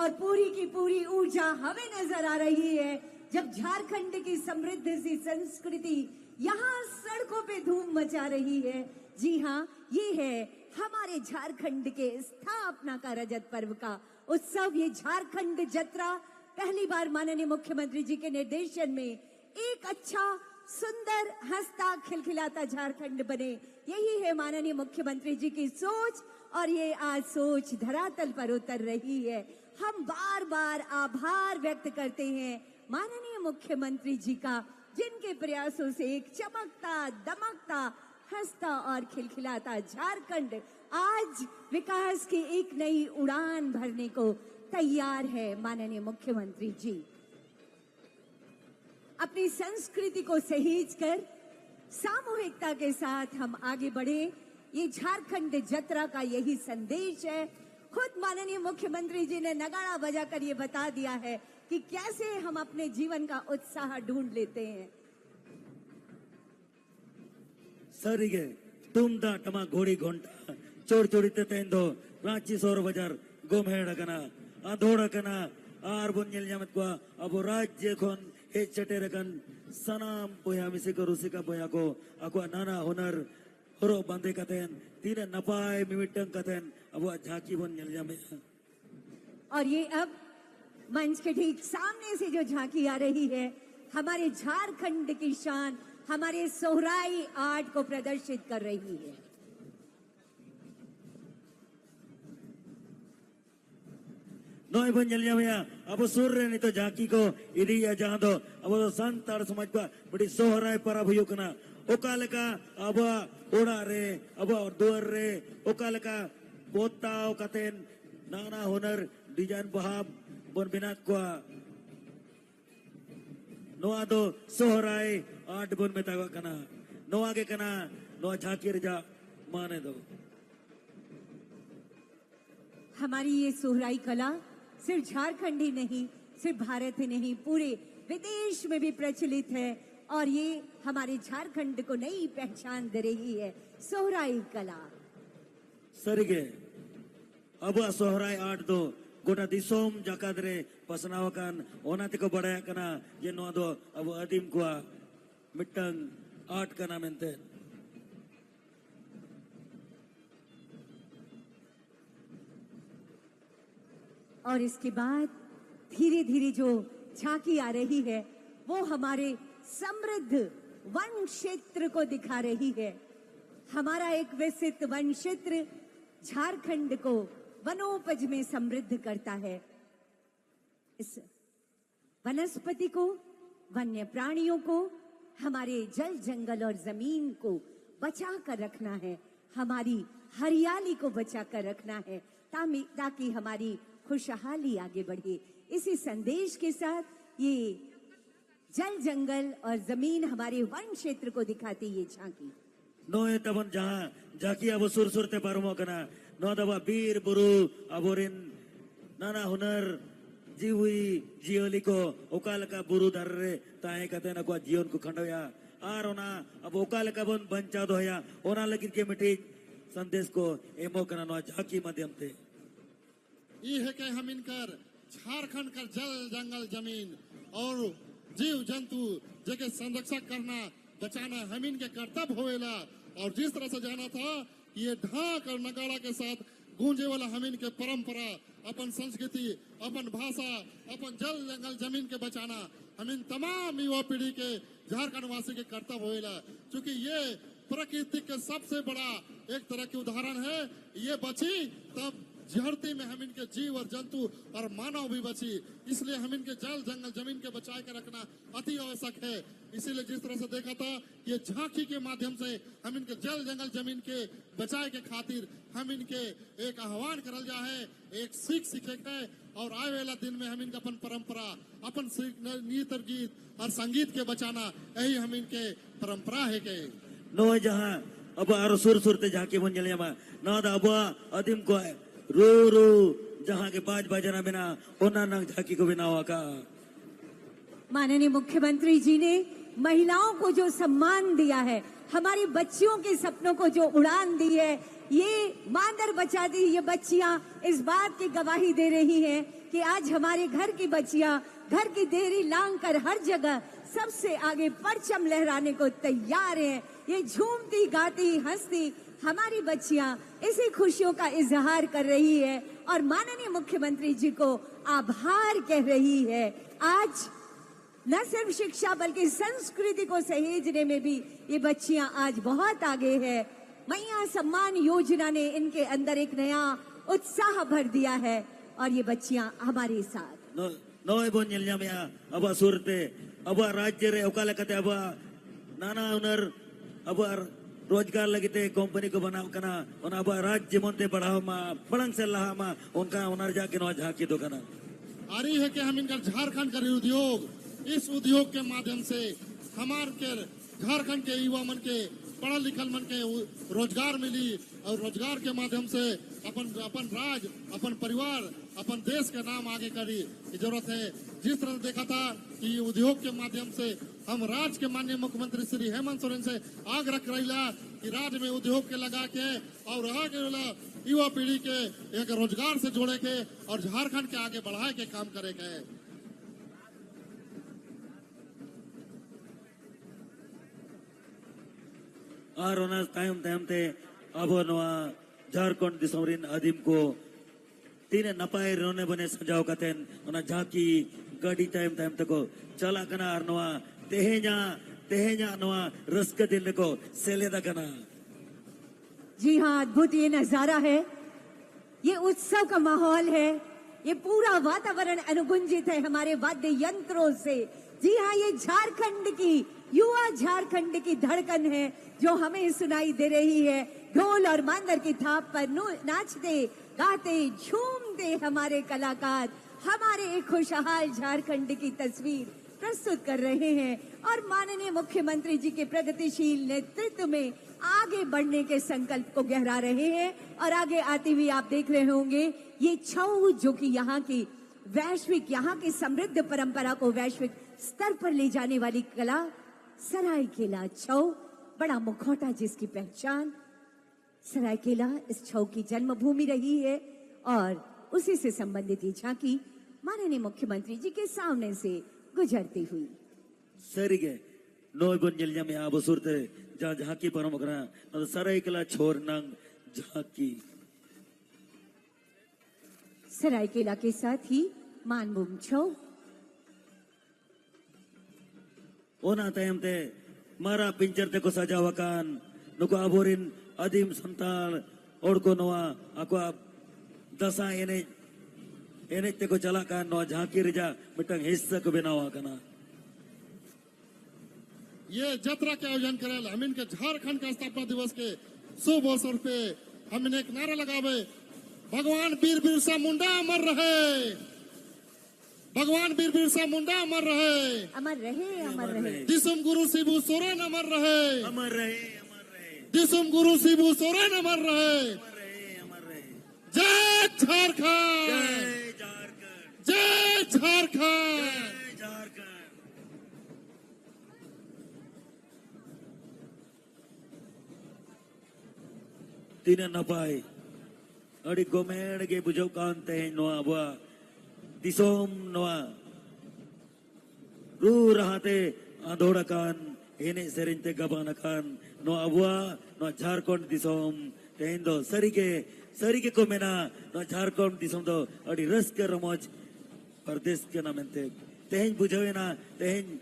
और पूरी की पूरी ऊर्जा हमें नजर आ रही है जब झारखंड की समृद्ध सी संस्कृति यहाँ सड़कों पे धूम मचा रही है। जी हाँ, ये है हमारे झारखंड के स्थापना का रजत पर्व का उत्सव। ये झारखंड यात्रा पहली बार माननीय मुख्यमंत्री जी के निर्देशन में एक अच्छा सुंदर हंसता खिलखिलाता झारखंड बने, यही है माननीय मुख्यमंत्री जी की सोच और ये आज सोच धरातल पर उतर रही है। हम बार बार आभार व्यक्त करते हैं माननीय मुख्यमंत्री जी का, जिनके प्रयासों से एक चमकता दमकता हंसता और खिलखिलाता झारखंड आज विकास की एक नई उड़ान भरने को तैयार है। माननीय मुख्यमंत्री जी, अपनी संस्कृति को सहेज कर सामूहिकता के साथ हम आगे बढ़े, ये झारखंड जत्रा का यही संदेश है। खुद माननीय मुख्यमंत्री जी ने नगाड़ा बजाकर ये बता दिया है कि कैसे हम अपने जीवन का उत्साह ढूंढ लेते हैं।
सरिगे तुमदा टमा घोड़ी घंटा चोर चोरीते तेन दो रांची सोर बाजार गोमहेड़ कना आधोड़ कना आर बन नेल ᱧᱟᱢᱮᱫ ᱠᱚᱣᱟ ᱟᱵᱚ ᱨᱟᱡᱽᱡᱚ ᱠᱷᱚᱱ ᱦᱮᱡ ᱥᱮᱴᱮᱨ ᱟᱠᱟᱱ ᱥᱟᱱᱟᱢ ᱵᱚᱭᱦᱟ ᱢᱤᱥᱤ ᱠᱚ ᱨᱩᱥᱤᱠᱟ ᱵᱚᱭᱦᱟ ᱠᱚ ᱟᱠᱚᱣᱟᱜ ᱱᱟᱱᱟ ᱦᱩᱱᱟᱹᱨ ᱦᱚᱨᱚᱜ ᱵᱟᱸᱫᱮ ᱠᱟᱛᱮᱱ ᱛᱤᱱᱟᱹᱜ ᱱᱟᱯᱟᱭ ᱢᱤᱢᱤᱫᱴᱟᱝ ᱠᱟᱛᱮᱱ ᱟᱵᱚᱣᱟᱜ ᱡᱷᱟᱸᱠᱤ ᱵᱚᱱ ᱧᱮᱞ ᱧᱟᱢᱮᱫᱼᱟ।
और ये अब मंच के ठीक सामने से जो झांकी आ रही है, हमारे झारखंड की शान, हमारे सोहराई आर्ट को प्रदर्शित कर रही है।
नॉय बन ᱧᱮᱞ ᱧᱟᱢᱮᱜᱼᱟ ᱟᱵᱚ ᱥᱩᱨ ᱨᱮ ᱱᱤᱛᱚᱜ ᱡᱷᱟᱸᱠᱤ ᱠᱚ ᱤᱫᱤᱭᱟ ᱡᱟᱦᱟᱸ ᱫᱚ ᱟᱵᱚ ᱫᱚ ᱥᱟᱱᱛᱟᱲ ᱥᱚᱢᱟᱡᱽ ᱠᱚᱣᱟᱜ ᱢᱤᱫᱴᱤᱡ ᱥᱚᱦᱨᱟᱭ ᱯᱚᱨᱚᱵᱽ ᱦᱩᱭᱩᱜ ᱠᱟᱱᱟ। ᱚᱠᱟ ᱞᱮᱠᱟ ᱟᱵᱚᱣᱟᱜ ᱚᱲᱟᱜ ᱨᱮ ᱟᱵᱚᱣᱟᱜ ᱫᱩᱣᱟᱹᱨ ᱨᱮ ᱚᱠᱟ ᱞᱮᱠᱟ ᱯᱚᱛᱟᱣ ᱠᱟᱛᱮᱱ नाना हुनर डिजाइन बहा बन बिना कोआ नोआ दो सोहराय आर्ट बन मेतावा कना नोआ के कना नोआ झांकी रजा माने दो।
हमारी ये सोहराई कला सिर्फ झारखंड ही नहीं, सिर्फ भारत ही नहीं, पूरे विदेश में भी प्रचलित है और ये हमारे झारखंड को नई पहचान दे रही है। सोहराई कला
सरिगे अब सोहराय आर्ट दो गोटा दिसोम जाकात रे पसनाव कान ओना तेको बड़ाय कना ये नोआ दो अब आदिम कोआ मिट्टंग आर्ट कना मेंते।
और इसके बाद धीरे धीरे जो झांकी आ रही है वो हमारे समृद्ध वन क्षेत्र को दिखा रही है। हमारा एक विकसित वन क्षेत्र झारखंड को वनोपज में समृद्ध करता है। इस वनस्पति को, वन्य प्राणियों को, हमारे जल जंगल और जमीन को बचा कर रखना है, हमारी हरियाली को बचा कर रखना है ताकि हमारी खुशहाली आगे बढ़े। इसी संदेश के साथ ये जल जंगल और जमीन हमारे वन क्षेत्र को दिखाती ये झांकी।
नोए तबन जहां झांकी अब सुर सुरते पारमो कना नो दबा बीर बुरु अबोरिन नाना हुनर जीवी जियोली को ओकालका बुरु दर्रे ताए कते न को जीवन को खंडोया आर ओना अब ओकालका बन बंचा दोया ओना लगिन के मिटी संदेश को एमो कना नो झांकी माध्यम ते
ये है कि हम इनकर झारखंड का जल जंगल जमीन और जीव जंतु जगह संरक्षण करना बचाना हम इनके कर्तव्य होएला। और जिस तरह से जाना था ये ढाक और नगाड़ा के साथ गूंजे वाला हम इनके परंपरा, अपन संस्कृति, अपन भाषा, अपन जल जंगल जमीन के बचाना हम इन तमाम युवा पीढ़ी के झारखंड वासी के कर्तव्य होएला। क्योंकि ये प्रकृति के सबसे बड़ा एक तरह की उदाहरण है। ये बची तब धरती में हम इनके जीव और जंतु और मानव भी बची, इसलिए हम इनके जल जंगल जमीन के बचा के रखना अति आवश्यक है। इसीलिए जिस तरह से देखा था ये झांकी के माध्यम से हम इनके जल जंगल जमीन के बचाए के खातिर हम इनके एक आह्वान करल जा है, एक सीख सीखे है। और आए वाला दिन में हम इनका अपन परंपरा, अपन नृत्य गीत और संगीत के बचाना यही हम इनके परंपरा है के
नो जहां अब आरो सुर सुरते झांकी बन जले मा ना दा अब आदिम को रू रू जहां के बाज बाजना बिना ओना नंग झांकी को बिना का।
माननीय मुख्यमंत्री जी ने महिलाओं को जो सम्मान दिया है, हमारी बच्चियों के सपनों को जो उड़ान दी है, ये मांदर बचा दी, ये बच्चियां इस बात की गवाही दे रही हैं कि आज हमारे घर की बच्चियां घर की देरी लांग कर हर जगह सबसे आगे परचम लहराने को तैयार हैं। ये झूमती गाती हंसती हमारी बच्चियां इसी खुशियों का इजहार कर रही है और माननीय मुख्यमंत्री जी को आभार कह रही है। आज न सिर्फ शिक्षा बल्कि संस्कृति को सहेजने में भी ये बच्चियां आज बहुत आगे है। मैया सम्मान योजना ने इनके अंदर एक नया उत्साह भर दिया है और ये बच्चियां हमारे साथ
नोए बोन ᱧᱮᱞ अब सुरते अब राज्य रे ओकाले कते अब नाना हुनर अब रोजगार लगी ते कंपनी को बनाव कना और अब राज्य मंत्री बढ़ाव मा पड़ंग से लहा मा उनका उनर जाके नो झाकी दो कना
आ रही है कि हम इनका झारखंड का उद्योग, इस उद्योग के माध्यम से हमार के झारखंड के युवा मन के पढ़ल लिखल मन के रोजगार मिली और रोजगार के माध्यम से अपन राज्य, अपन परिवार, अपन देश के नाम आगे करी की जरूरत है। जिस तरह देखा था कि उद्योग के माध्यम से हम राज्य के माननीय मुख्यमंत्री श्री हेमंत सोरेन से आग्रह करेला कि राज्य में उद्योग के लगा के और आगे युवा पीढ़ी के एक रोजगार से जोड़े के और झारखंड के आगे बढ़ाए के काम करे के।
और उन टाइम टाइम ते अब नवा झारखंड दिसमरिन आदिम को तीन नपाय रोने बने सजाव कतेन उन झाकी गाड़ी टाइम टाइम तको चला कना और नवा तेहेजा नवा रस्क दिन को सेलेदा कना।
जी हाँ, अद्भुत ये नजारा है, ये उत्सव का माहौल है, ये पूरा वातावरण अनुगुंजित है हमारे वाद्य यंत्रों से। जी हाँ, ये झारखंड की युवा झारखंड की धड़कन है जो हमें सुनाई दे रही है। ढोल और मांदर की थाप पर नाचते गाते झूमते हमारे कलाकार हमारे एक खुशहाल झारखंड की तस्वीर प्रस्तुत कर रहे हैं और माननीय मुख्यमंत्री जी के प्रगतिशील नेतृत्व में आगे बढ़ने के संकल्प को गहरा रहे हैं। और आगे आती हुई आप देख रहे होंगे ये छऊ जो कि यहाँ की वैश्विक, यहाँ की समृद्ध परंपरा को वैश्विक स्तर पर ले जाने वाली कला सरायकेला छऊ, बड़ा मुखौटा जिसकी पहचान। सरायकेला इस छऊ की जन्मभूमि रही है और उसी से संबंधित ये झांकी माननीय मुख्यमंत्री जी के सामने से गुजरती हुई।
सरिगे नोय बन में आब सुरते जहाँ झाकी परमकरा न सरायकेला छोर नंग झाकी।
सरायकेला के साथ ही मानभूम छऊ
ओना टाइम ते मारा पिंचर ते को सजावकान नुको अबोरिन आदिम संतान और को नवा आको दसा एने ते को चला कान नवा झांकी रिजा मिटंग हिस्सा को बनावा कना।
ये जत्रा के आयोजन करेल हम इनके झारखंड का स्थापना दिवस के शुभ अवसर पे हम इन्हें एक नारा लगावे, भगवान वीर बिरसा मुंडा अमर रहे, भगवान वीर बिरसा मुंडा अमर रहे,
अमर रहे, अमर रहे।
दिसुम गुरु शिबू सोरेन अमर रहे,
अमर रहे, अमर रहे,
दिसुम गुरु शिबू सोरेन अमर रहे।
अमर रहे, अमर रहे।
जय झारखंड,
जय झारखंड,
जय झारखंड।
जय झारखंड। तीन नपाय अड़ी गोमेड़ के बुझो कांते नोआ बुआ दिसोम नोआ रू रहते आंधोड़ा कान एने सेरिंते गबाना कान नोआ बुआ नो झारखंड दिसोम तेन दो सरी के को मेना नो झारखंड दिसोम दो अड़ी रस के रमोज परदेश के नामेंते तेन बुझावे ना तेन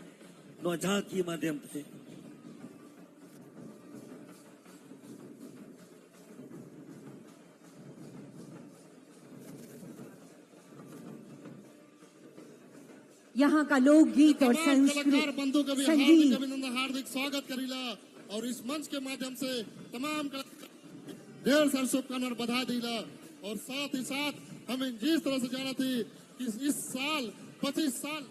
नो झाकी माध्यम थे।
यहाँ का लोकगीत और
तमाम कलाकार बंधु का भी हार्दिक
संगीत
अभिनंदन, हार्दिक स्वागत करीला और इस मंच के माध्यम से तमाम ढेर सारी शुभकामना और बधाई दीला। और साथ ही साथ हमें जिस तरह से जाना थी कि इस साल 25 साल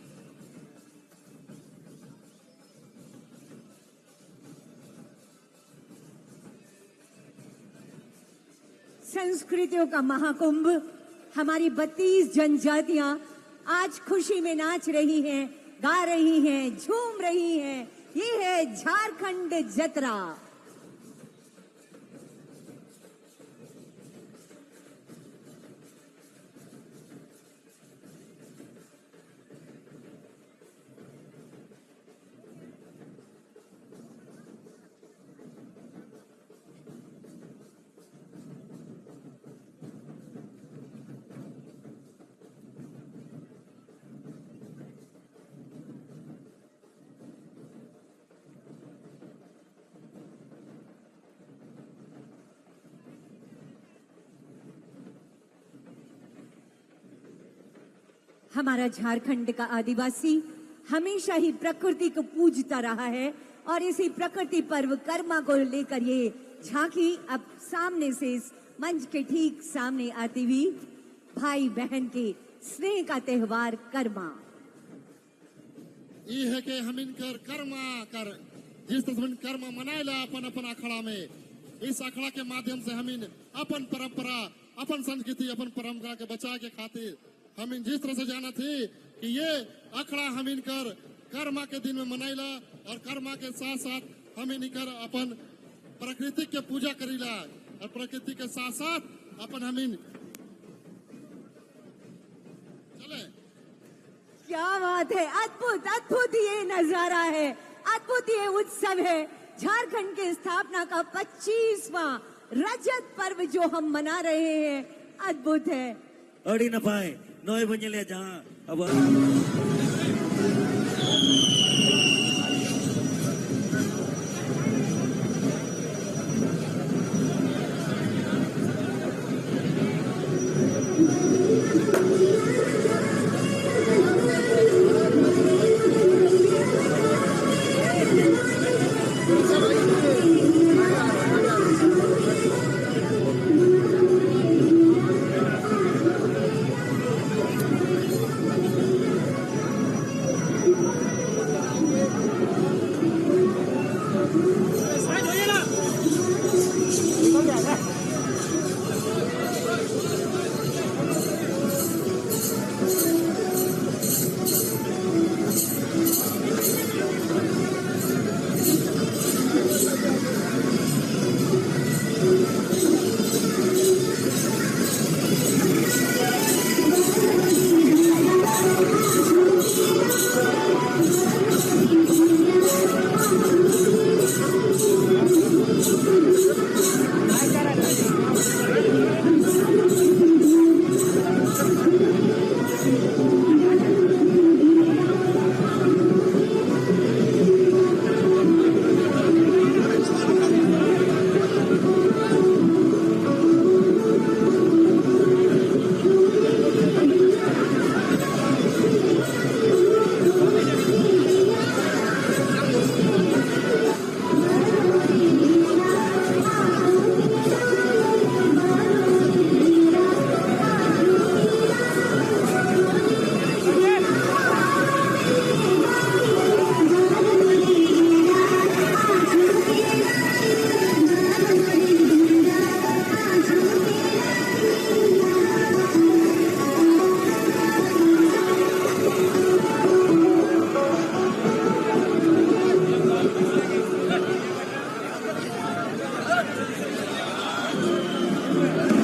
संस्कृतियों का महाकुंभ, हमारी 32 जनजातियां आज खुशी में नाच रही हैं, गा रही हैं, झूम रही हैं। ये है झारखंड जतरा। हमारा झारखंड का आदिवासी हमेशा ही प्रकृति को पूजता रहा है और इसी प्रकृति पर्व कर्मा को लेकर ये झांकी अब सामने से इस मंच के ठीक सामने आती हुई भाई बहन के स्नेह का त्योहार कर्मा।
ये है कि हम इनकर कर्मा कर जिस तरह कर्म मनाएला अपन अपन अखड़ा में, इस अखड़ा के माध्यम से हम इन अपन परंपरा, अपन संस्कृति, अपन परंपरा के बचा के खातिर हम इन जिस तरह से जाना थी कि ये अखड़ा हम इनकर कर्मा के दिन में मनाइला और कर्मा के साथ साथ हम इनकर अपन प्रकृति के पूजा करीला और प्रकृति के साथ साथ अपन हम इन चले।
क्या बात है, अद्भुत अद्भुत ये नजारा है, अद्भुत ये उत्सव है। झारखंड के स्थापना का 25वां रजत पर्व जो हम मना रहे हैं, अद्भुत है।
अड़ी नपाय नॉय बन ले जहां अब